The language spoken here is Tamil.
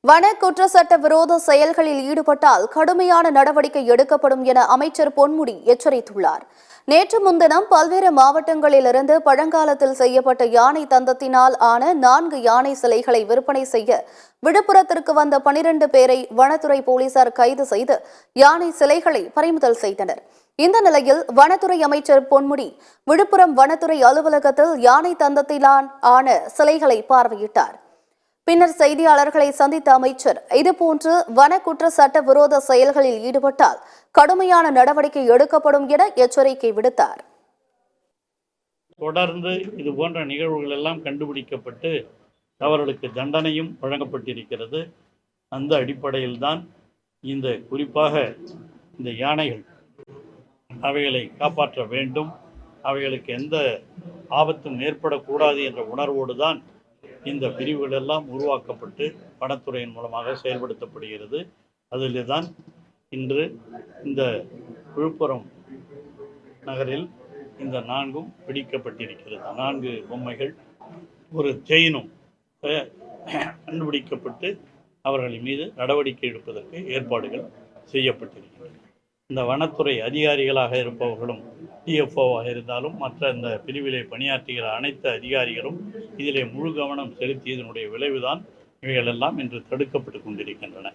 வன குற்றச்சட்ட விரோத செயல்களில் ஈடுபட்டால் கடுமையான நடவடிக்கை எடுக்கப்படும் என அமைச்சர் பொன்முடி எச்சரித்துள்ளார். நேற்று முன்தினம் பல்வேறு மாவட்டங்களிலிருந்து பழங்காலத்தில் செய்யப்பட்ட யானை தந்தத்தினால் ஆன 4 யானை சிலைகளை விற்பனை செய்ய விழுப்புரத்திற்கு வந்த 12 பேரை வனத்துறை போலீசார் கைது செய்து யானை சிலைகளை பறிமுதல் செய்தனர். இந்த நிலையில் வனத்துறை அமைச்சர் பொன்முடி விழுப்புரம் வனத்துறை அலுவலகத்தில் யானை தந்தத்தினால் ஆன சிலைகளை பார்வையிட்டார். பின்னர் செய்தியாளர்களை சந்தித்த அமைச்சர் இதுபோன்று வன குற்ற சட்ட விரோத செயல்களில் ஈடுபட்டால் கடுமையான நடவடிக்கை எடுக்கப்படும் என எச்சரிக்கை விடுத்தார். தொடர்ந்து இது போன்ற நிகழ்வுகள் எல்லாம் கண்டுபிடிக்கப்பட்டு அவர்களுக்கு தண்டனையும் வழங்கப்பட்டிருக்கிறது. அந்த அடிப்படையில் தான் இந்த குறிப்பாக இந்த யானைகள் அவைகளை காப்பாற்ற வேண்டும், அவைகளுக்கு எந்த ஆபத்தும் ஏற்படக்கூடாது என்ற உணர்வோடு தான் இந்த பிரிவுகள் எல்லாம் உருவாக்கப்பட்டு வனத்துறையின் மூலமாக செயல்படுத்தப்படுகிறது. அதில் தான் இன்று இந்த விழுப்புரம் நகரில் இந்த 4ம் பிடிக்கப்பட்டிருக்கிறது. 4 பொம்மைகள் ஒரு செயினும் கண்டுபிடிக்கப்பட்டு அவர்களின் மீது நடவடிக்கை எடுப்பதற்கு ஏற்பாடுகள் செய்யப்பட்டிருக்கிறது. இந்த வனத்துறை அதிகாரிகளாக இருப்பவர்களும் டிஎஃப்ஓவாக இருந்தாலும் மற்ற இந்த பிரிவிலே பணியாற்றுகிற அனைத்து அதிகாரிகளும் இதிலே முழு கவனம் செலுத்தியதனுடைய விளைவுதான் இவைகளெல்லாம் இன்று தடுக்கப்பட்டு கொண்டிருக்கின்றன.